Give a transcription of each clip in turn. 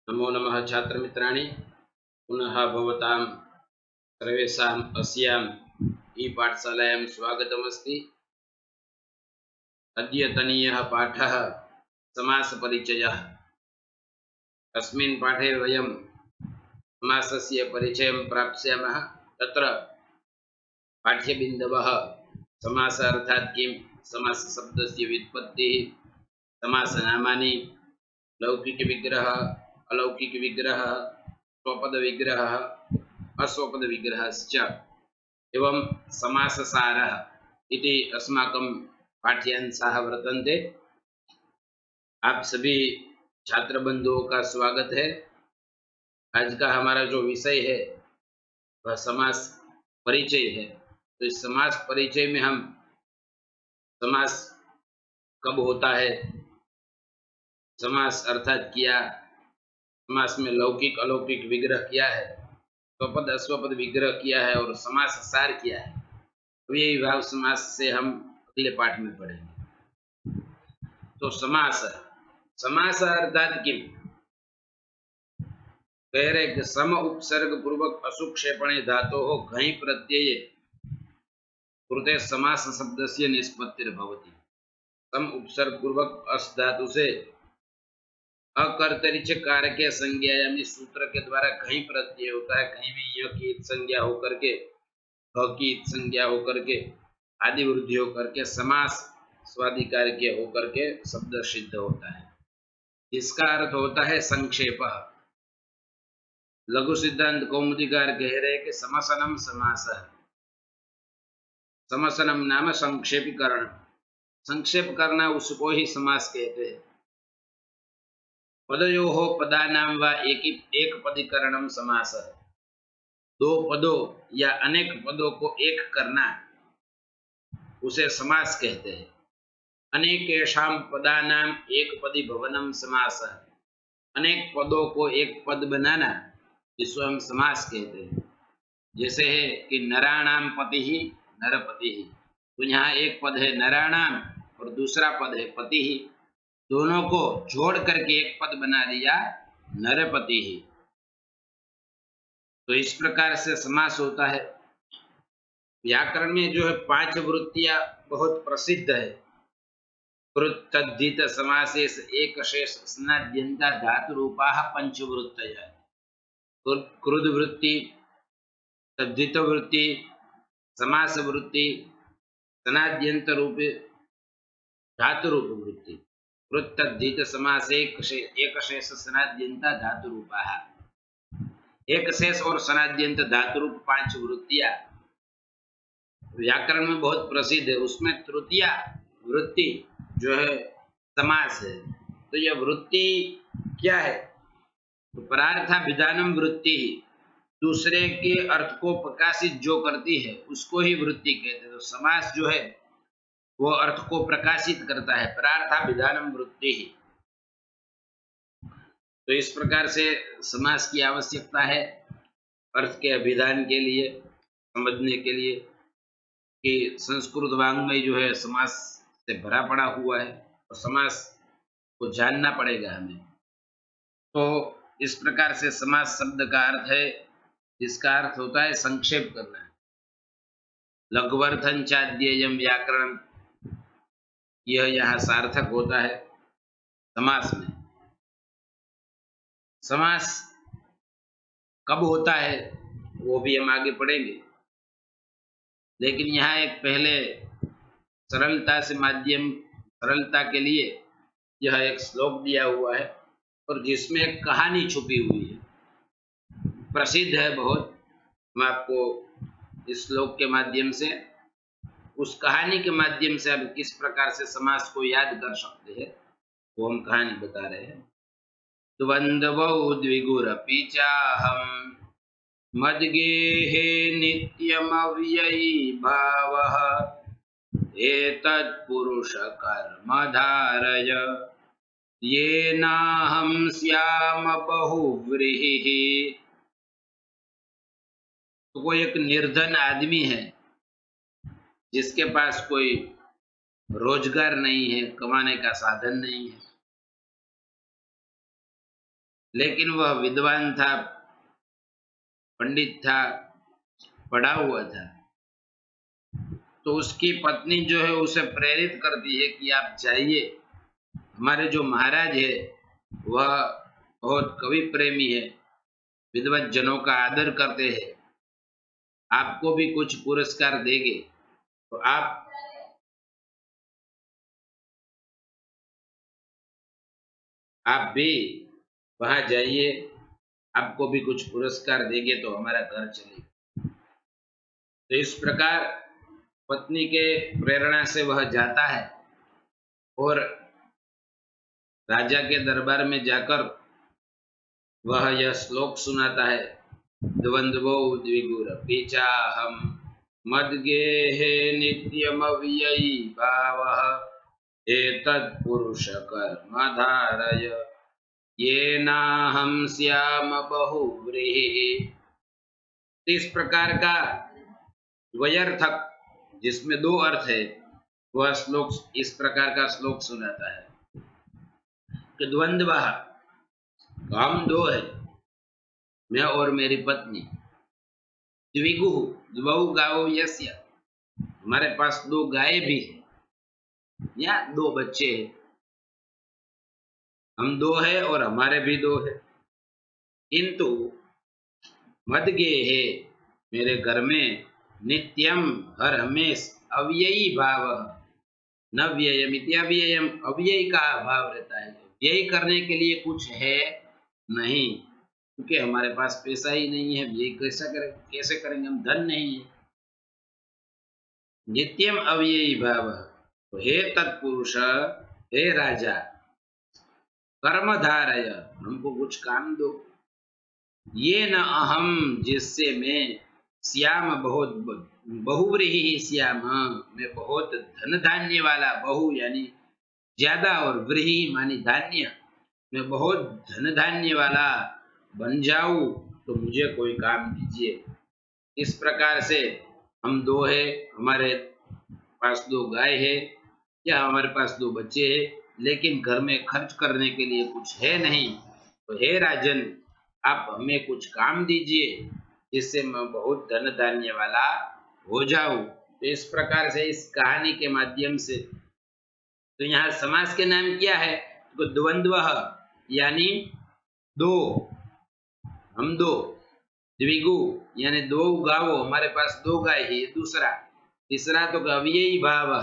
नमो नमः छात्रमित्राणि पुनः भवतां सर्वेषाम् अस्याम् ई-पाठशालायां स्वागतमस्ति। अद्यतनीयः पाठः समासपरिचयः। अस्मिन् पाठे वयं समासस्य परिचयं प्राप्स्यामः। तत्र पाठ्यबिन्दवः समासः अर्थात् किं, समासशब्दस्य व्युत्पत्तिः, समासनामानि, लौकिकविग्रहः, अलौकिकविग्रहः, स्वपदविग्रहः, अस्वपदविग्रहश्च एवं समाससारः इति अस्माकं पाठ्यांशाः वर्तन्ते। आप सभी छात्र बंधुओं का स्वागत है। आज का हमारा जो विषय है वह समास परिचय है। तो इस समास परिचय में हम समास कब होता है, समास अर्थात क्या, समास में लौकिक अलौकिक विग्रह क्या है, स्वपद अस्वपद विग्रह क्या है और समास सार क्या है, तो ये विभाग समास से हम अगले पाठ में पढ़ेंगे। तो समास, समास अर्थात किम, कह रहे कि सम उपसर्ग पूर्वक असुक्षेपणे धातोः घञ् प्रत्यये कृते समास शब्दस्य निष्पत्तिर्भवति। सम उपसर्ग पूर्वक अस धातु से अकर्तरिच कारक संज्ञा यानी सूत्र के द्वारा घञ् प्रत्यय होता है। कहीं भी य की संज्ञा होकर के, भ की संज्ञा होकर के, आदि वृद्धि होकर के समास स्वादिकार के होकर के शब्द सिद्ध होता है। इसका अर्थ होता है संक्षेप। लघु सिद्धांत कौमुदीकार कह रहे कि समसनम समासः, समसनम नाम संक्षेपीकरण, संक्षेप करना उसको ही समास कहते हैं। पदयोः पदानां वा एक पदीकरणम समासः, दो पदों या अनेक पदों को एक करना उसे समास कहते हैं। अनेकेषां पदानां एक पदी भवनम समासः, अनेक पदों को एक पद बनाना जिसको हम समास कहते हैं। जैसे है कि नराणाम पति ही नरपति ही, तो यहाँ एक पद है नराणाम और दूसरा पद है पति ही, दोनों को जोड़ करके एक पद बना दिया नरपति ही। तो इस प्रकार से समास होता है। व्याकरण में जो है 5 वृत्तियां बहुत प्रसिद्ध है। कृत तद्धित समासेश एक शेष स्नाद्यंता धातु रूपाः पंचवृत्तयः। कृद वृत्ति, तद्धित वृत्ति, समास वृत्ति, स्नाद्यंत रूप धातु रूप वृत्ति। कृत तद्धित समास एक शेष स्नाद्यंता धातु रूपाः, एक शेष और स्नाद्यंत धातु रूप 5 वृत्तियां व्याकरण में बहुत प्रसिद्ध है। उसमें तृतीया वृत्ति जो है समास है। तो यह वृत्ति क्या है, तो परार्थाभिधानम वृत्ति, दूसरे के अर्थ को प्रकाशित जो करती है उसको ही वृत्ति कहते हैं। तो समास जो है वो अर्थ को प्रकाशित करता है, परार्थाभिधानम वृत्ति ही। तो इस प्रकार से समास की आवश्यकता है अर्थ के अभिधान के लिए, समझने के लिए कि संस्कृत वाङ्मय जो है समास से भरा पड़ा हुआ है और समास को जानना पड़ेगा हमें। तो इस प्रकार से समास शब्द का अर्थ है, जिसका अर्थ होता है संक्षेप करना। लघुवर्थं चाद्येयं व्याकरण, यह यहाँ सार्थक होता है समास में। समास कब होता है वो भी हम आगे पढ़ेंगे, लेकिन यहाँ एक पहले सरलता से माध्यम, सरलता के लिए यह एक श्लोक दिया हुआ है और जिसमें एक कहानी छुपी हुई है, प्रसिद्ध है बहुत। हम आपको इस श्लोक के माध्यम से, उस कहानी के माध्यम से हम किस प्रकार से समास को याद कर सकते हैं वो हम कहानी बता रहे हैं। द्वन्द्वौ द्विगुरपि चाहं मद्गेहे नित्यमव्ययी भावः एतत्पुरुष कर्म धारय येनाहं स्याम बहुव्रीहिः। तो कोई एक निर्धन आदमी है जिसके पास कोई रोजगार नहीं है, कमाने का साधन नहीं है। लेकिन वह विद्वान था, पंडित था, पढ़ा हुआ था। तो उसकी पत्नी जो है उसे प्रेरित करती है कि आप जाइए, हमारे जो महाराज है वह बहुत कवि प्रेमी है, विद्वत जनों का आदर करते हैं, आपको भी कुछ पुरस्कार देंगे, तो आप भी वहां जाइए, आपको भी कुछ पुरस्कार देंगे तो हमारा घर चलेगा। तो इस प्रकार पत्नी के प्रेरणा से वह जाता है और राजा के दरबार में जाकर वह यह श्लोक सुनाता है, द्वंद्वो द्विगुरपि चाहं मद्गेहे नित्यमव्ययी भावः एतत्पुरुष कर्म धारय येनाहं स्याम बहुव्रीहि। इस प्रकार का द्वयर्थक, जिसमें दो अर्थ है, वह श्लोक इस प्रकार का श्लोक सुनाता है कि द्वंद्व, हम दो है, मैं और मेरी पत्नी, द्विगु द्वौ गावो यस्य, हमारे पास दो गाय भी है या दो बच्चे हैं, हम दो है और हमारे भी दो है, किंतु मदगे है, मेरे घर में नित्यम हर हमेश अव्ययी भाव, न व्ययम इत्यव्ययम, अव्यय का भाव रहता है, व्यय करने के लिए कुछ है नहीं, क्योंकि हमारे पास पैसा ही नहीं है, व्यय कैसे करेंगे, हम धन नहीं है। नित्यम अव्ययी भाव, तो हे तत्पुरुष, हे राजा, कर्म धारय, हमको कुछ काम दो, ये न अहम, जिससे मैं, श्याम बहुत, बहुव्रीहि श्याम, मैं बहुत धन धान्य वाला, बहु यानी ज्यादा और व्रीहि मानी धान्य, मैं बहुत धन धान्य वाला बन जाऊं, तो मुझे कोई काम दीजिए। इस प्रकार से हम दो है, हमारे पास दो गाय है या हमारे पास दो बच्चे हैं, लेकिन घर में खर्च करने के लिए कुछ है नहीं, तो हे राजन, आप हमें कुछ काम दीजिए जिससे मैं बहुत धन धान्य वाला हो जाऊं। तो इस प्रकार से इस कहानी के माध्यम से, तो यहाँ समास के नाम क्या है, तो द्वंद्व यानी दो, हम दो, द्विगु यानी दो गावो, हमारे पास दो गाय है, दूसरा, तीसरा तो अव्ययी भाव,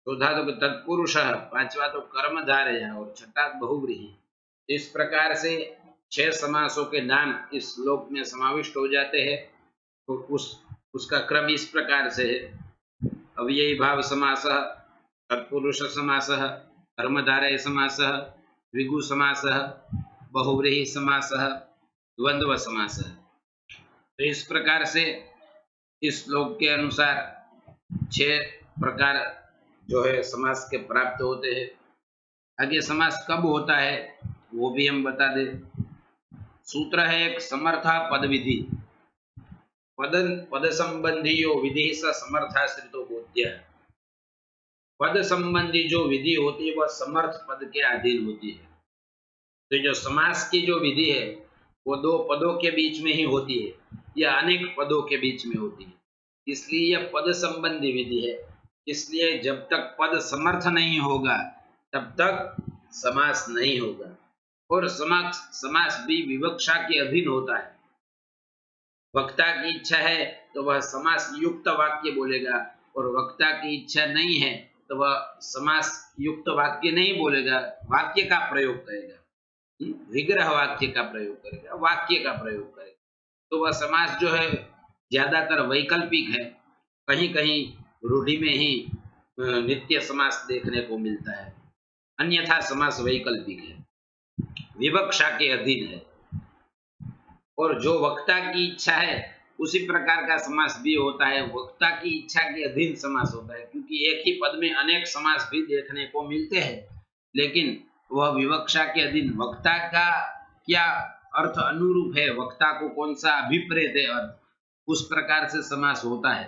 चौथा तो तत्पुरुष, पांचवा तो कर्मधारय और छठा बहुव्रीहि। इस प्रकार से 6 समासों के नाम इस श्लोक में समाविष्ट हो जाते हैं। तो उसका क्रम इस प्रकार से है, अव्ययी भाव समासः, तत्पुरुष समासः, कर्मधारय समासः, द्विगु समासः, बहुव्रीहि समासः, द्वंद्व समासः। तो इस प्रकार से इस श्लोक के अनुसार 6 प्रकार जो है समास के प्राप्त होते हैं। आगे समास कब होता है वो भी हम बता दें। सूत्र है एक, समर्था पद विधि, पद संबंधी जो विधि स समर्थाश्रितो बोध्य, पद संबंधी जो विधि होती है वह समर्थ पद के अधीन होती है। तो जो समास की जो विधि है वो दो पदों के बीच में ही होती है या अनेक पदों के बीच में होती है, इसलिए यह पद संबंधी विधि है। इसलिए जब तक पद समर्थ नहीं होगा तब तक समास नहीं होगा, और समास भी विवक्षा के अधीन होता है। वक्ता की इच्छा है तो वह समास युक्त वाक्य बोलेगा, और वक्ता की इच्छा नहीं है तो वह समास युक्त वाक्य नहीं बोलेगा, वाक्य का प्रयोग करेगा, विग्रह वाक्य का प्रयोग करेगा, वाक्य का प्रयोग करेगा। तो वह समास जो है ज्यादातर वैकल्पिक है, कहीं कहीं रूढ़ि में ही नित्य समास देखने को मिलता है, अन्यथा समास वैकल्पिक है, विवक्षा के अधीन है। और जो वक्ता की इच्छा है उसी प्रकार का समास भी होता है, वक्ता की इच्छा के अधीन समास होता है, क्योंकि एक ही पद में अनेक समास भी देखने को मिलते हैं, लेकिन वह विवक्षा के अधीन, वक्ता का क्या अर्थ अनुरूप है, वक्ता को कौन सा अभिप्रेत है अर्थ, उस प्रकार से समास होता है।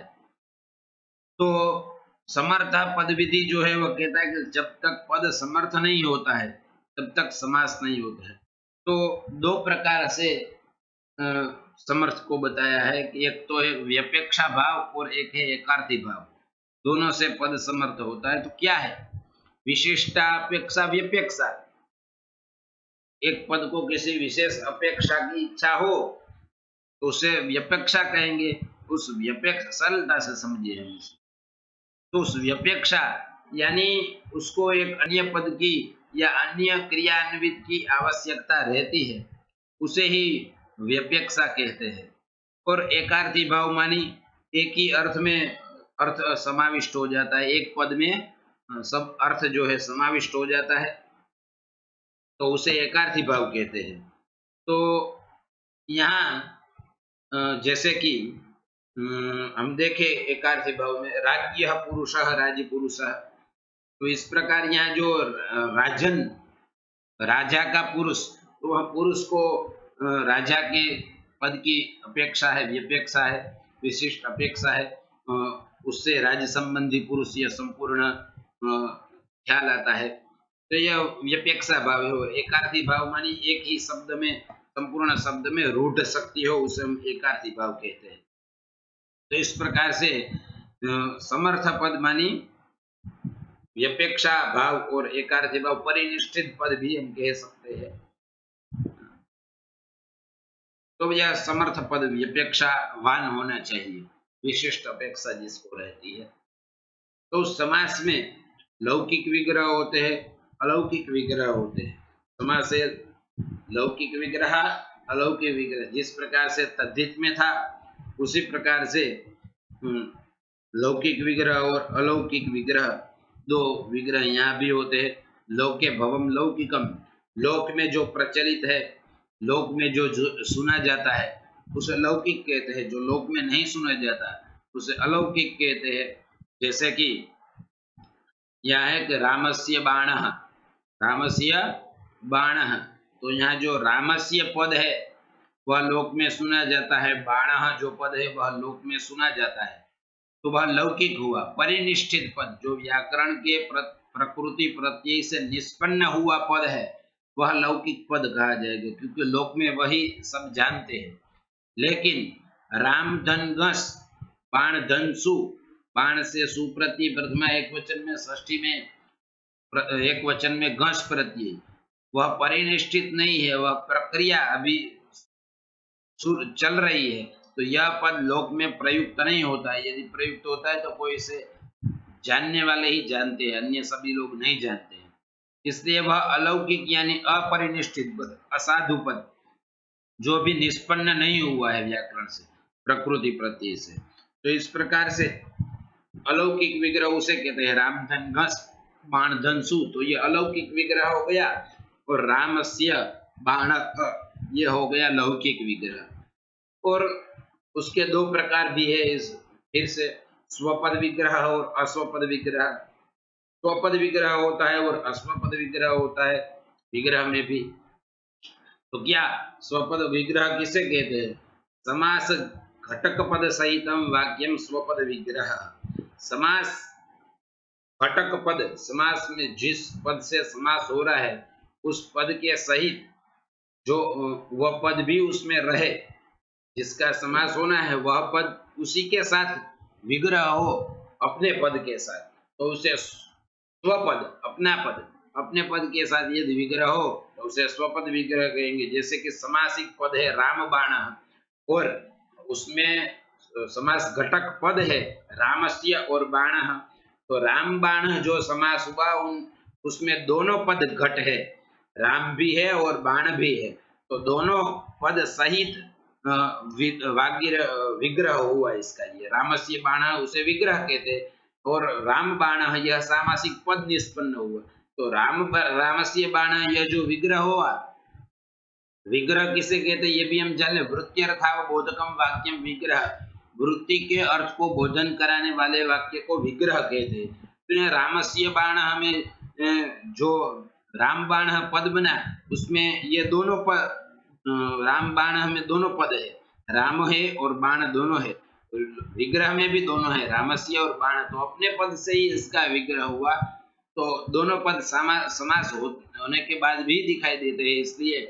तो समर्था पद विधि जो है वह कहता है कि जब तक पद समर्थ नहीं होता है तब तक समास नहीं होता है। तो दो प्रकार से समर्थ को बताया है कि एक तो है व्यपेक्षा भाव और एक है एकार्थी भाव। दोनों से पद समर्थ होता है। तो क्या है विशिष्टा अपेक्षा व्यपेक्षा? एक पद को किसी विशेष अपेक्षा की इच्छा हो तो उसे व्यपेक्षा कहेंगे। उस व्यपेक्षा सरलता से समझिए हम उसे। तो उस व्यपेक्षा यानी उसको एक अन्य पद की या अन्य क्रियान्वित की आवश्यकता रहती है, उसे ही व्यपेक्षा कहते हैं। और एकार्थी भाव मानी एक ही अर्थ में अर्थ समाविष्ट हो जाता है, एक पद में सब अर्थ जो है समाविष्ट हो जाता है, तो उसे एकार्थी भाव कहते हैं। तो यहाँ जैसे कि हम देखें एकार्थी भाव में राज्य पुरुषः राज्य पुरुषः, तो इस प्रकार यहाँ जो राजन राजा का पुरुष, तो वह पुरुष को राजा के पद की अपेक्षा है, व्यपेक्षा है, विशिष्ट अपेक्षा है। उससे राज्य संबंधी पुरुष यह संपूर्ण ख्याल आता है। तो यह व्यपेक्षा भाव है। और एकार्थी भाव मानी एक ही शब्द में संपूर्ण शब्द में रूढ़ शक्ति हो, उसे हम एकार्थी भाव कहते हैं। तो इस प्रकार से समर्थ पद मानी व्यपेक्षा भाव और एकार्थी भाव, परिनिष्ठित पद भी हम कह सकते हैं। तो यह समर्थ पद व्यपेक्षावान होना चाहिए, विशिष्ट अपेक्षा जिसको रहती है। तो समास में लौकिक विग्रह होते हैं, अलौकिक विग्रह होते हैं। समास से लौकिक विग्रह अलौकिक विग्रह, जिस प्रकार से तद्धित में था उसी प्रकार से लौकिक विग्रह और अलौकिक विग्रह, दो विग्रह यहाँ भी होते हैं। लोके भवम लौकिकम, लोक में जो प्रचलित है, लोक में जो सुना जाता है उसे लौकिक कहते हैं। जो लोक में नहीं सुना जाता उसे अलौकिक कहते हैं। जैसे कि यह है कि रामस्य बाणः, रामस्य बाणः, तो यहाँ जो रामस्य पद है वह लोक में सुना जाता है, बाणः जो पद है वह लोक में सुना जाता है, तो वह लौकिक हुआ। परिनिष्ठित पद जो व्याकरण के प्रकृति प्रत्यय से निष्पन्न हुआ पद है वह लौकिक पद कहा जाएगा, क्योंकि लोक में वही सब जानते हैं। लेकिन राम धनघस, बाण धनसु, बाण से सुप्रत्यय प्रथमा एक वचन में, षष्ठी में एक वचन में घस प्रत्यय, वह परिनिष्ठित नहीं है, वह प्रक्रिया अभी चल रही है। तो यह पद लोक में प्रयुक्त नहीं होता है। यदि प्रयुक्त होता है तो कोई इसे जानने वाले ही जानते हैं, अन्य सभी लोग नहीं जानते हैं। इसलिए वह अलौकिक यानी अपरिनिष्ठित पद, असाधु पद, जो भी निष्पन्न नहीं हुआ है व्याकरण से, प्रकृति प्रत्यय से। तो इस प्रकार से अलौकिक विग्रह उसे कहते हैं। राम धन घस बाण धनसु, तो ये अलौकिक विग्रह हो गया। और रामस्य बाण, ये हो गया लौकिक विग्रह। और उसके दो प्रकार भी है इस, फिर से स्वपद विग्रह और अस्वपद विग्रह। स्वपद विग्रह होता है और अस्वपद विग्रह होता है विग्रह में भी। तो क्या स्वपद विग्रह किसे कहते हैं? समास घटक पद सहितम वाक्यम स्वपद विग्रह। समास घटक पद, समास में जिस पद से समास हो रहा है उस पद के सहित जो वह पद भी उसमें रहे, जिसका समास होना है वह पद उसी के साथ विग्रह हो, अपने पद के साथ, तो उसे स्वपद, अपना पद, अपने पद के साथ यदि विग्रह हो तो उसे स्वपद विग्रह कहेंगे। जैसे कि समासिक पद है राम बाण और उसमें समास घटक पद है रामस्य और बाण, तो राम बाण जो समास हुआ उसमें दोनों पद घट है, राम भी है और बाण भी है, तो दोनों पद सहित विग्रह हुआ इसका। ये रामस्य बाण उसे विग्रह कहते और राम बाण यह सामासिक पद निष्पन्न हुआ। तो रामस्य बाण यह जो विग्रह हुआ, विग्रह किसे कहते ये भी हम जान ले। वृत्त्यर्थावबोधकम वाक्यम विग्रह, वृत्ति के अर्थ को बोधन कराने वाले वाक्य को विग्रह कहते। तो रामस्य बाण हमें जो राम बाण पद बना उसमें ये दोनों पद, राम बाण में दोनों पद है, राम है और बाण दोनों है, विग्रह में भी दोनों है रामस्य और बाण, तो अपने पद से ही इसका विग्रह हुआ। तो दोनों पद समास होने के बाद भी दिखाई देते हैं, इसलिए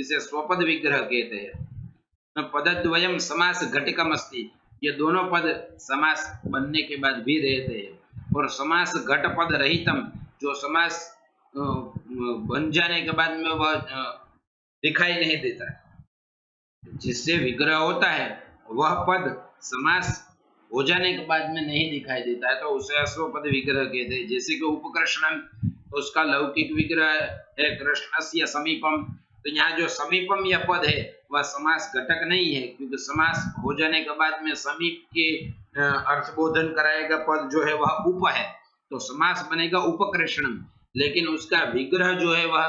इसे स्वपद विग्रह कहते हैं। पदद्वयम समास घटिकम अस्ति, ये दोनों पद समास बनने के बाद भी रहते हैं। और समास घट पद रहितम, जो समास बन जाने के बाद में वह दिखाई नहीं देता, जिससे विग्रह होता है वह पद समास हो जाने के बाद में नहीं दिखाई देता है, तो उसे अश्वपद विग्रह कहते हैं। जैसे कि उपकृष्णम, तो उसका लौकिक विग्रह है कृष्णस्य समीपम, तो यहाँ जो समीपम यह पद है वह समास घटक नहीं है, क्योंकि समास हो जाने के बाद में समीप के अर्थबोधन कराएगा पद जो है वह उप है, तो समास बनेगा उपकृष्णम। लेकिन उसका विग्रह जो है वह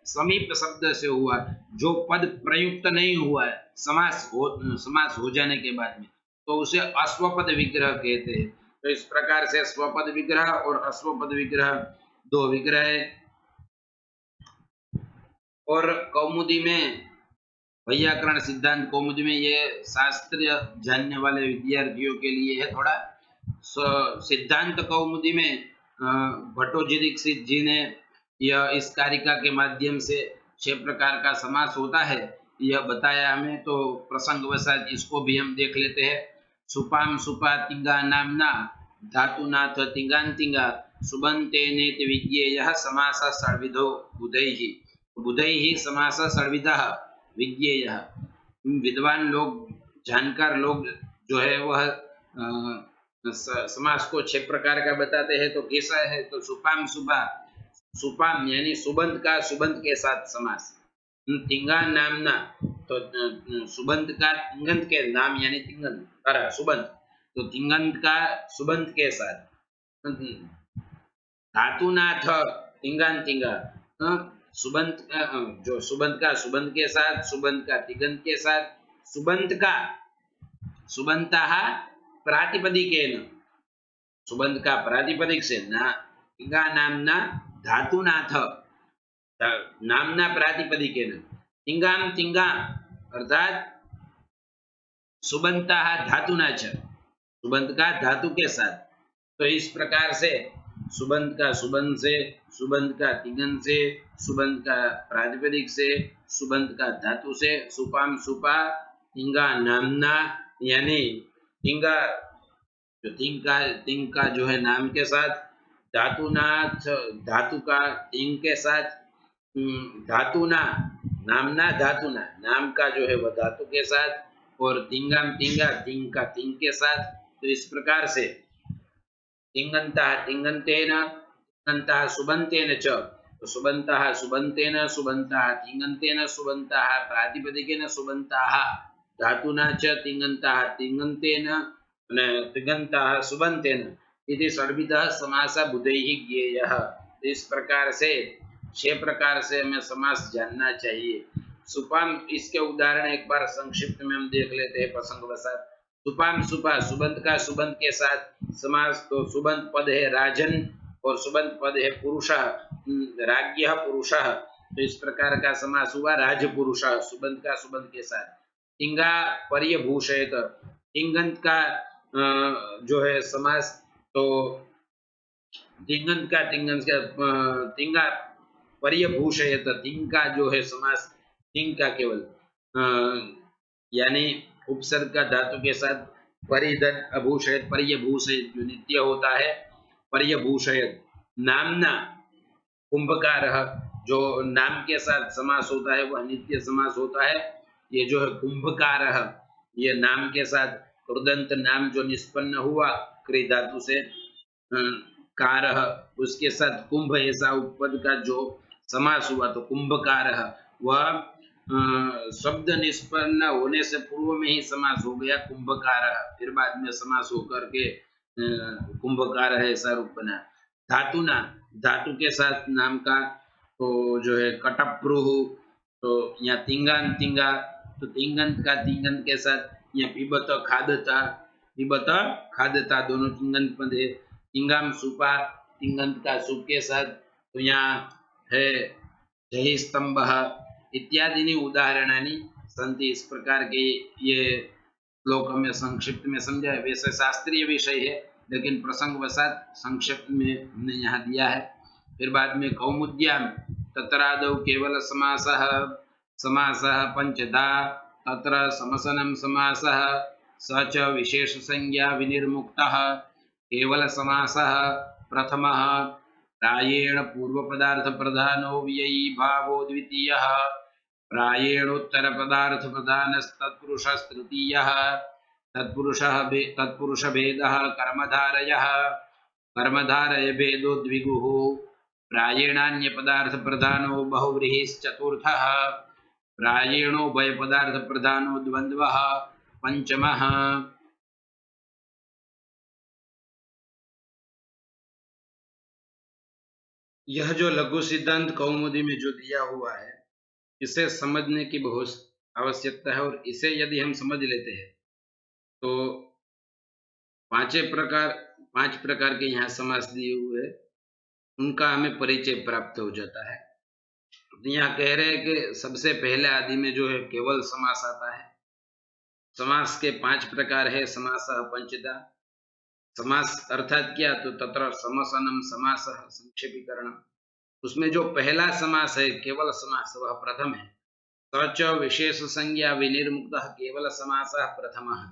समीप शब्द से हुआ, जो पद प्रयुक्त नहीं हुआ है समास हो जाने के बाद में, तो उसे अश्वपद विग्रह कहते हैं। तो इस प्रकार से स्वपद विग्रह और अश्वपद विग्रह दो विग्रह है। और कौमुदी में, वैयाकरण सिद्धांत कौमुदी में, ये शास्त्र जानने वाले विद्यार्थियों के लिए है थोड़ा। सिद्धांत कौमुदी में भट्टोजी दीक्षित जी ने यह इस कारिका के माध्यम से 6 प्रकार का समास होता है यह बताया हमें, तो प्रसंगवशात इसको भी हम देख लेते हैं। सुपाम सुपा तिंगा नामना धातुनाथ तिंगांतिंगा सुबंते नेत विज्ञेयः समासः षड्विधो बुधैहि, बुधैहि समासः षड्विधः विज्ञेयः। विद्वान लोग, जानकार लोग जो है वह समास को 6 प्रकार का बताते हैं। तो कैसा है, तो सुपाम सुपा, सुपाम यानी सुबंत का सुबंत के साथ समास। तिंगा नामना, तो सुबंत का तिंगंत के नाम यानी तिंगंत, अरे सुबंत, तो तिंगंत का सुबंत के साथ। धातुनाथ तिंगान तिंगा, सुबंत का, जो सुबंत का सुबंत के साथ, सुबंत का तिंगंत के साथ, सुबंत का सुबंतः प्रातिपदिकेन, सुबंत का प्रातिपदिक से ना, तिंगा नामना धातुनाथ नामना प्रातिपदिकेन, तिंगाम तिंगा अर्थात सुबंतः धातुना च, सुबंत का धातु के साथ। तो इस प्रकार से सुबंत का सुबंत से, सुबंत का तिंगन से, सुबंत का प्रातिपदिक से, सुबंत का धातु से, सुपाम सुपा तिंगा नामना, यानी तिंगा जो तिंग का जो है नाम के साथ, धातुनाथ धातु का तिंग के साथ, धातुना नामना धातुना नाम का जो है वह धातु के साथ, और तिंगाम तिंगा तिंग का तिंग के साथ। तो इस प्रकार से तिंगंतः तिंगंतेन, तिंगंतः सुबंतेन च, तो सुबंतः सुबंतेन, सुबंतः तिंगंतेन, सुबंतः प्रातिपदिकेन, सुबंतः धातुना च, तिंगंतः तिंगंतेन, तिंगंतः सुबंतेन इति षड्विधः समासः बुधैहि ज्ञेयः। इस प्रकार से 6 प्रकार से हमें समास जानना चाहिए। सुपाम, इसके उदाहरण एक बार संक्षिप्त में हम देख लेते हैं प्रसंगवशात। सुपाम सुपा, सुबंत का सुबंत के साथ समास, तो सुबंत पद है राजन और सुबंत पद है पुरुषः, राज्ञः पुरुषः, तो इस प्रकार का समास हुआ राजपुरुषः, सुबंत का सुबंत के साथ। तिंगा पर्यभूषयत, तिंगंत का जो है समास, तो तिंगंत का तिंगा पर्यभूषयत, तिंग का जो है समास, तिंग का केवल यानी उपसर्ग का धातु के साथ, परिधन अभूषयत, पर्यभूषयत जो नित्य होता है, पर्यभूषयत। नामना कुंभकारः, जो नाम के साथ समास होता है वह नित्य समास होता है। ये जो है कुंभकारः, ये नाम के साथ कृदंत नाम जो निष्पन्न हुआ क्री धातु से, कारः उसके साथ कुंभ ऐसा उपपद का जो समास हुआ, तो कुंभकारः वह शब्द निष्पन्न होने से पूर्व में ही समास हो गया कुंभकारः, फिर बाद में समास होकर के कुंभकारः ऐसा रूप बना। धातुना, धातु के साथ नाम का, तो जो है कटप्रुः, तो यहाँ तिंगान तिंगा, तो तिंगंत का तिंगंत के साथ, यहाँ पिबत खादता, पिबत खादता दोनों तिंगंत पद है। तिंगाम सुपा, तिंगंत का सुप के साथ, तो यहाँ है जय स्तंभः इत्यादि उदाहरणानि सन्ति। इस प्रकार के ये श्लोक हमें संक्षिप्त में समझा है। वैसे शास्त्रीय विषय है लेकिन प्रसंगवशात संक्षिप्त में हमने यहाँ दिया है। फिर बाद में कौमुद्याम तत्रादौ केवल समासः समासः पंचधा तत्र समसनं समासः स च विशेष संज्ञा विनिर्मुक्तः केवल समासः प्रथमः प्रायेण पूर्वपदार्थ प्रधानो व्ययी भावो द्वितीयः प्रायेणोत्तर पदार्थ प्रधानस्तत्पुरुषस्तृतीयः तत्पुरुष भेदः कर्मधारयः कर्मधारय भेदो द्विगुः प्रायेणान्य पदार्थ प्रधानो बहुव्रीहिश्चतुर्थः प्रायेणोभय पदार्थ प्रधानो द्वन्द्वः पंचमः। यह जो लघु सिद्धांत कौमुदी में जो दिया हुआ है, इसे समझने की बहुत आवश्यकता है और इसे यदि हम समझ लेते हैं तो पांच प्रकार के यहाँ समास दिए हुए हैं, उनका हमें परिचय प्राप्त हो जाता है। यहाँ कह रहे हैं कि सबसे पहले आदि में जो है केवल समास आता है। समास के 5 प्रकार है। समासः पंचधा। समास अर्थात क्या, तो तत्र समसनम समासः संक्षेपीकरण। उसमें जो पहला समास है केवल समास, वह प्रथम है। सच विशेष संज्ञा विनिर्मुक्तः केवल समासः प्रथमः।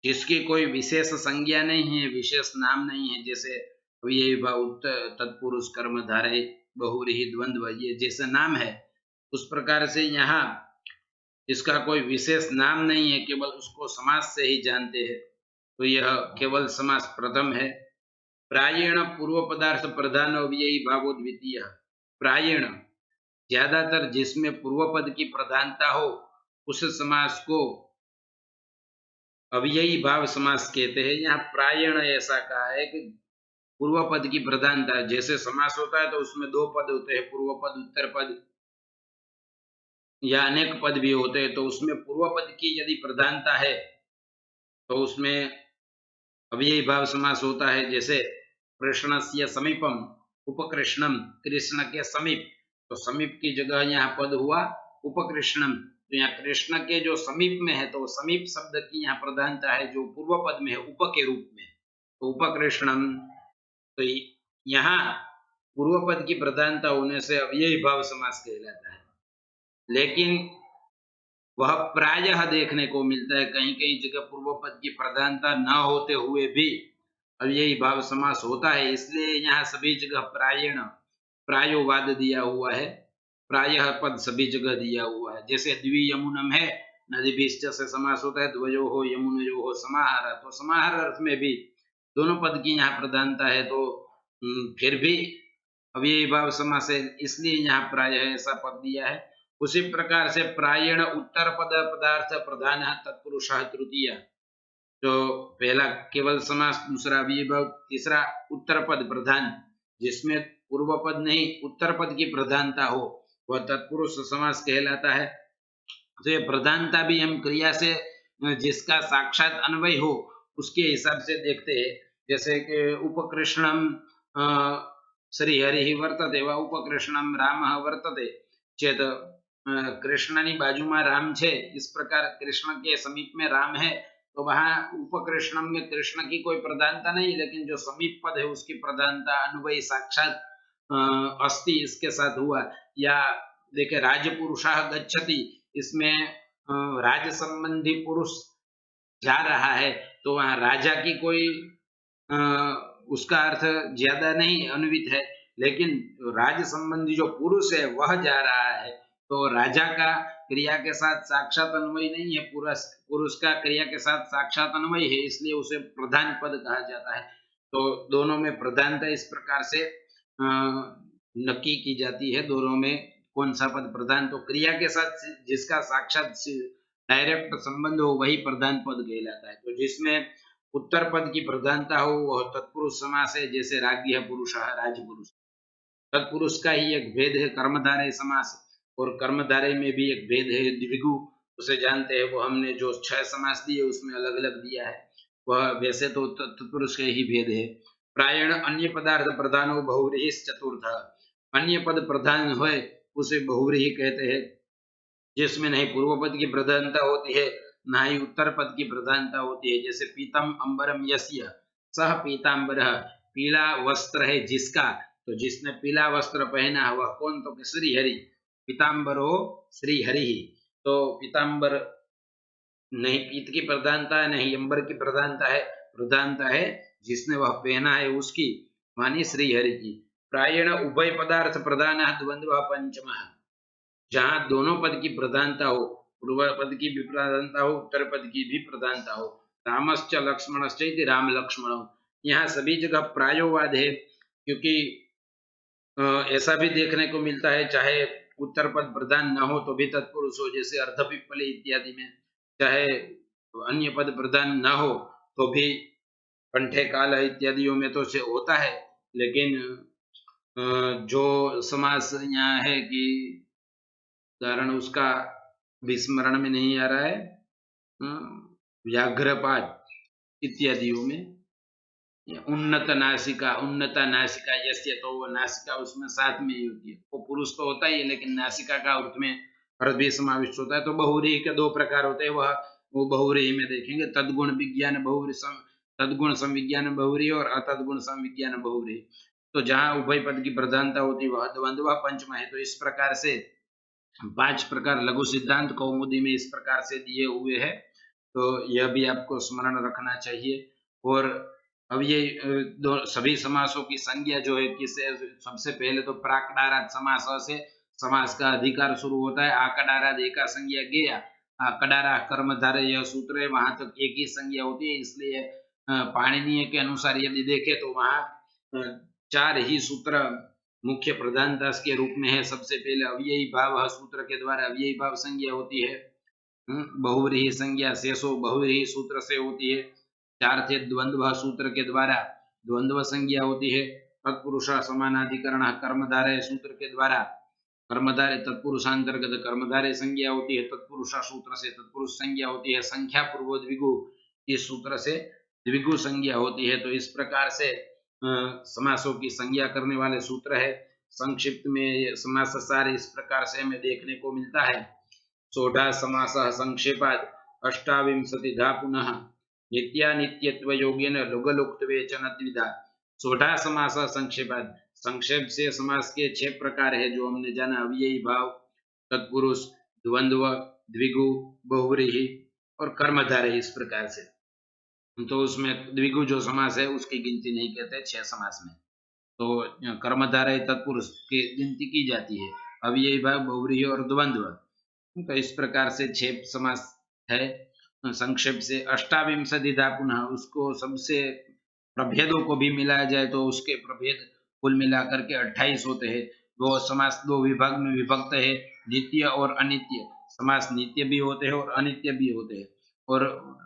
जिसकी कोई विशेष संज्ञा नहीं है, विशेष नाम नहीं है, जैसे अव्ययीभाव तत्पुरुष कर्मधारय बहुव्रीहि द्वंद्व, ये जैसे नाम है उस प्रकार से यहाँ इसका कोई विशेष नाम नहीं है, केवल उसको समास से ही जानते हैं, तो यह केवल समास प्रथम है। प्रायेण पूर्व पदार्थ प्रधान अव्ययी भावो द्वितीय। प्रायेण ज्यादातर जिसमें पूर्व पद की प्रधानता हो उस समास को अव्ययी भाव समास कहते हैं। यहाँ प्रायेण ऐसा कहा है कि पूर्व पद की प्रधानता, जैसे समास होता है तो उसमें 2 पद होते हैं, पूर्व पद उत्तर पद, या अनेक पद भी होते हैं, तो उसमें पूर्व पद की यदि प्रधानता है तो उसमें अव्ययी भाव समास होता है। जैसे कृष्णस्य समीपम उपकृष्णम, कृष्ण के समीप, तो समीप की जगह यहाँ पद हुआ उपकृष्णम, तो यहाँ कृष्ण के जो समीप में है तो समीप शब्द की यहाँ प्रधानता है जो पूर्व पद में है उप के रूप में, तो उपकृष्णम। तो यहाँ पूर्व पद की प्रधानता होने से अव्ययी भाव समास कहलाता है। लेकिन वह प्रायः देखने को मिलता है, कहीं कहीं जगह पूर्व पद की प्रधानता न होते हुए भी अव्ययी भाव समास होता है, इसलिए यहाँ सभी जगह प्रायेण प्रायोवाद दिया हुआ है, प्रायः पद सभी जगह दिया हुआ है। जैसे द्वियमुनम है, नदीभिश्च से समास होता है, द्वयोः यमुनयोः समाहार, तो समाहार अर्थ में भी दोनों पद की यहाँ प्रधानता है, तो फिर भी अव्ययी भाव समास है, इसलिए यहाँ प्रायः ऐसा पद दिया है। उसी प्रकार से प्रायेण उत्तर पद पदार्थ प्रधान तत्पुरुष तृतीय, जो पहला केवल समास, दूसरा अव्ययीभाव, तीसरा उत्तर पद प्रधान, जिसमें पूर्व पद नहीं उत्तर पद की प्रधानता हो, वह तत्पुरुष समास कहलाता है। तो ये प्रधानता भी हम क्रिया से जिसका साक्षात अन्वय हो उसके हिसाब से देखते हैं। जैसे कि उपकृष्णम श्रीहरि वर्तते व उपकृष्णम रामः वर्तते चेत, कृष्णनी बाजूમાં राम छे, इस प्रकार कृष्ण के समीप में राम है, तो वहां उपकृष्णम में कृष्ण की कोई प्रधानता नहीं, लेकिन जो समीप पद है उसकी प्रधानता अन्वय साक्षात अस्ति इसके साथ हुआ। या देखे राजपुरुषः गच्छति, इसमें राज संबंधी पुरुष जा रहा है, तो वहां राजा की कोई उसका अर्थ ज्यादा नहीं अन्वित है, लेकिन राज संबंधी जो पुरुष है वह जा रहा है, तो राजा का क्रिया के साथ साक्षात अन्वय नहीं है, पुरुष का क्रिया के साथ साक्षात अन्वय है, इसलिए उसे प्रधान पद कहा जाता है। तो दोनों में प्रधानता इस प्रकार से नक्की की जाती है, दोनों में कौन सा पद प्रधान, तो क्रिया के साथ जिसका साक्षात डायरेक्ट संबंध हो वही प्रधान पद कहलाता है। तो जिसमें उत्तर पद की प्रधानता हो वह तत्पुरुष समास है, जैसे राज्ञ पुरुषः राजपुरुष। तत्पुरुष का ही एक भेद है कर्मधारय समास, और कर्मधारय में भी एक भेद है द्विगु, उसे जानते हैं, वो हमने जो 6 समास दिए उसमें अलग अलग दिया है, वह वैसे तो तत्पुरुष के ही भेद है। प्रायण अन्य पदार्थ प्रधानो बहुव्रीहिश्चतुर्थ, अन्य पद प्रधान होए उसे बहुव्रीहि कहते हैं, जिसमें नहीं पूर्व पद की प्रधानता होती है ना ही उत्तर पद की प्रधानता होती है। जैसे पीतम अंबरम यस्य सह पीतांबरः, पीला वस्त्र है जिसका, तो जिसने पीला वस्त्र पहना वह कौन, तो श्री हरि, पीताम्बरो श्रीहरि। तो पीताम्बर नहीं पीत की प्रधानता है, नहीं अंबर की प्रधानता है जिसने वह पहना है उसकी, मानी श्रीहरि की। प्रायण उभय पदार्थ प्रधान द्वंद्व पंचम, जहां दोनों पद की प्रधानता हो, पूर्व पद की भी प्रधानता हो, उत्तर पद की भी प्रधानता हो। रामश्च लक्ष्मणश्च इति राम लक्ष्मण, यहाँ सभी जगह प्रायोवाद है, क्योंकि ऐसा भी देखने को मिलता है चाहे उत्तर पद प्रधान न हो तो भी तत्पुरुष हो, जैसे अर्धपिप्पली इत्यादि में, चाहे अन्य पद प्रधान न हो तो भी कंठे काल इत्यादियों में तो से होता है। लेकिन जो समास यहाँ है कि उदाहरण उसका विस्मरण में नहीं आ रहा है, व्याघ्रपाद इत्यादियों में, उन्नत नासिका यस्य, तो वो नासिका उसमें साथ में ही होती है। वो पुरुष तो होता ही है, लेकिन नासिका का अर्थ में अर्थ भी समाविष्ट होता है। तो बहुव्रीहि के दो प्रकार होते हैं, वो बहुव्रीहि में देखेंगे, तद्गुण विज्ञान बहुव्रीहि, तद्गुण संविज्ञान बहुव्रीहि और अतद्गुण संविज्ञान बहुव्रीहि। तो जहाँ उभय पद की प्रधानता होती है वह द्वंद्व पंचम है। तो इस प्रकार से 5 प्रकार लघु सिद्धांत कौमुदी में इस प्रकार से दिए हुए हैं, तो यह भी आपको स्मरण रखना चाहिए। और अब ये सभी समासों की संज्ञा जो है किसे, सबसे पहले तो प्राकडारात समास से समास का अधिकार शुरू होता है। आकडाराद एका संज्ञा गया, आकडारा कर्मधारय यह सूत्र है, वहां तक एक ही संज्ञा होती है। इसलिए पाणिनीय के अनुसार यदि देखे तो वहां 4 ही सूत्र मुख्य प्रधानता के रूप में है। सबसे पहले अव्ययी भाव सूत्र के द्वारा अव्ययी भाव संज्ञा होती है, बहुव्रीहि संज्ञा शेषो बहुव्रीहि सूत्र से होती है। 4 थे द्वंद्व सूत्र के द्वारा द्वंद्व संज्ञा होती है। तत्पुरुष समानाधिकरण कर्मधारय सूत्र के द्वारा कर्मधारय तत्पुरुषांतर्गत कर्मधारय संज्ञा होती है। तत्पुरुष सूत्र से तत्पुरुष संज्ञा होती है। संख्या पूर्व द्विगु इस सूत्र से द्विगु संज्ञा होती है। तो इस प्रकार से समासों की संज्ञा करने वाले सूत्र है। संक्षिप्त में समास सार इस प्रकार से हमें देखने को मिलता है। सोढ़ा समासः संक्षेपात् अष्टाविंशतिधा पुनः नित्यानित्यत्व योगेन लुगलुक्त्वे च न द्विधा। सोढ़ा समासः संक्षेपात्, संक्षेप से समास के 6 प्रकार है जो हमने जाना, अव्ययी भाव, तत्पुरुष, द्वंद्व, द्विगु, बहुव्रीहि और कर्मधारय। इस प्रकार से तो उसमें द्विगु जो समास है उसकी गिनती नहीं कहते 6 समास में, तो कर्मधारय तत्पुरुष की गिनती की जाती है, अव्ययी भाव, बहुव्रीहि और द्वंद्व। तो इस प्रकार से 6 समास है। संक्षेप से अष्टाविंशतिधा पुनः, उसको सबसे प्रभेदों को भी मिलाया जाए तो उसके प्रभेद कुल मिलाकर के 28 होते हैं। वो समास 2 विभाग में विभक्त है, नित्य और अनित्य। समास नित्य भी होते हैं और अनित्य भी होते हैं। और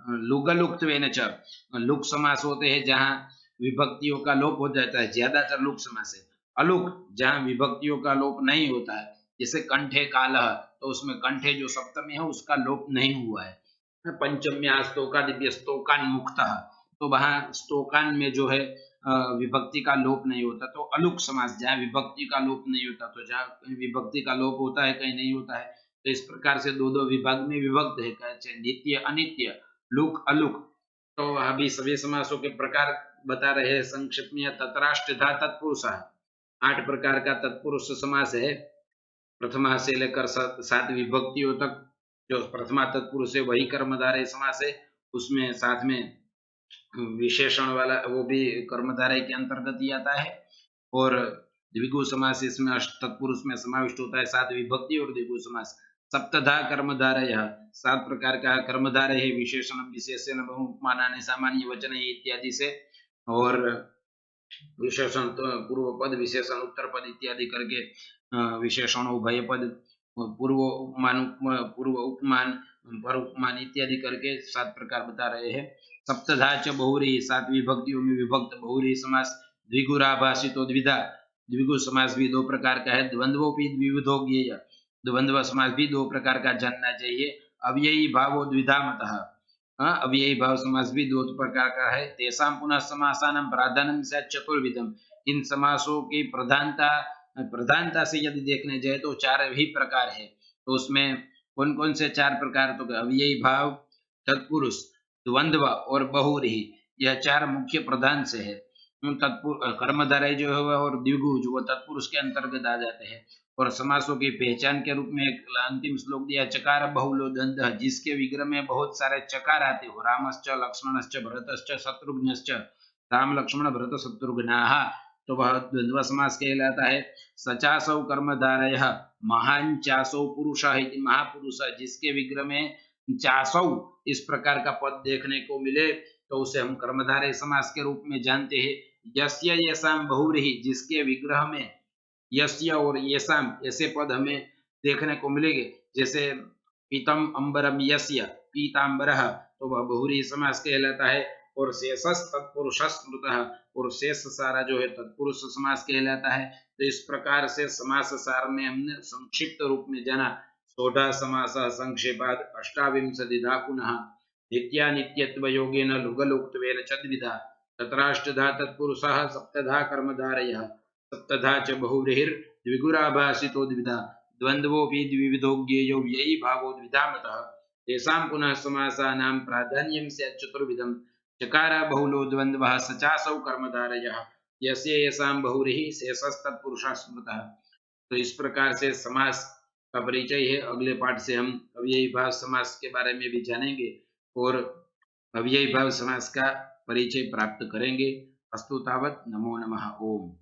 लुगलुक्त्वेन च, लुक समास होते हैं जहाँ विभक्तियों का लोप हो जाता है, ज्यादातर लुक समास है। अलुक जहाँ विभक्तियों का लोप नहीं होता है, जैसे कंठे कालः, तो उसमें कंठे जो सप्तमी है उसका लोप नहीं हुआ है। पंचम्या स्तोकादिभ्य स्तोकान मुक्तः, तो वहां स्तोकान में जो है विभक्ति का लोप नहीं होता। तो अलुक समास जहाँ विभक्ति का लोप नहीं होता, तो जहाँ विभक्ति का लोप होता है कहीं नहीं होता है। तो इस प्रकार से 2 विभाग में विभक्त है, नित्य अनित्य, लुक अलुक। तो अभी सभी समासों के प्रकार बता रहे हैं संक्षिप्त में। तत्राष्टधा तत्पुरुष, 8 प्रकार का तत्पुरुष समास है। प्रथमा से लेकर 7 विभक्तियों तक जो प्रथमा तत्पुरुष है वही कर्मधारय समास है। उसमें साथ में विशेषण वाला वो भी कर्मधारय के अंतर्गत ही आता है। और द्विगु समास इसमें तत्पुरुष में समाविष्ट होता है, 7 विभक्ति और द्विगु समास। सप्तधा कर्मधारय, 7 प्रकार का कर्मधारय है, विशेषण विशेषण बहुमानानि सामान्य वचन इत्यादि से। और विशेषण तो पूर्व पद, विशेषण उत्तर पद इत्यादि करके विशेषण उभय पद, पूर्व उपमान, पूर्व उपमान, पर उपमान इत्यादि करके 7 प्रकार बता रहे हैं। सप्तधा च बहुव्रीहि, 7 विभक्तियों में विभक्त बहुव्रीहि समास। द्विगुराभाषितो द्विधा, द्विगु समास भी 2 प्रकार का है। द्वंद्वोपि द्विविधो ज्ञेय, द्वंद्व समास भी 2 प्रकार का जानना चाहिए। अव्ययी भावो द्विधा मतः, अव्ययी भाव समास भी 2 प्रकार का है। तेषां पुनः समासानां प्राधान्यं स्यात् चतुर्विधम्, इन समासों की प्रधानता से यदि देखने जाए तो 4 ही प्रकार है। तो उसमें कौन कौन से 4 प्रकार, तो अव्ययी भाव, तत्पुरुष, द्वंद्व और बहुव्रीहि, यह 4 मुख्य प्रधान से है। कर्मधारय जो है और द्विगु जो तत्पुरुष के अंतर्गत आ जाते हैं। और समासों की पहचान के रूप में एक अंतिम श्लोक दिया, चकार बहुलो द्वंद्व, जिसके विग्रह में बहुत सारे चकार आते हो, रामश्च लक्ष्मणश्च भरतश्च शत्रुघ्नश्च, राम लक्ष्मण भरत शत्रुघ्नाः, तो वह द्वंद्व समास कहलाता है। सचासौ कर्मधारय महान चासौ पुरुष, महापुरुष, जिसके विग्रह में चासौ इस प्रकार का पद देखने को मिले तो उसे हम कर्मधारय समास के रूप में जानते हैं। यस्य येषां बहुव्रीहि, जिसके विग्रह में यस्य और येषां ऐसे पद हमें देखने को मिलेंगे, जैसे पीतम अंबरम यस्य, पीतांबरः, तो वह बहुव्रीहि समास कहलाता है। और शेषस् तत्पुरुष स्मृतः, और शेष सारा जो है तत्पुरुष समास कहलाता है। तो इस प्रकार से समास सार में हमने संक्षिप्त रूप में जाना। सोढ़ा समास संक्षेपाद अष्टाविंशतिधा पुनः नित्यानित्यत्व योगेन लुगलोक्त्वेन चद्विधा, तत्राष्टधा तत्पुरुषः सप्तधा कर्मधारयः, सप्तधा च बहुव्रीहिर्द्विगुराभासितो द्विधा, द्वन्द्वोऽपि द्विविधो ज्ञेयो व्ययी भावो द्विधा मतः, तेषां पुनः समासानां प्राधान्यं स्यात् चतुर्विधम्, चकार बहुलो द्वन्द्वः सचासौ कर्मधारयः, यस्य येषां बहुव्रीहि शेषस्तत्पुरुषः स्मृतः। तो इस प्रकार से समास का परिचय है। अगले पाठ से हम अव्ययी भाव समास के बारे में भी जानेंगे और अव्ययी भाव समास का परिचय प्राप्त करेंगे। अस्तु तावत्, नमो नमः। ओम।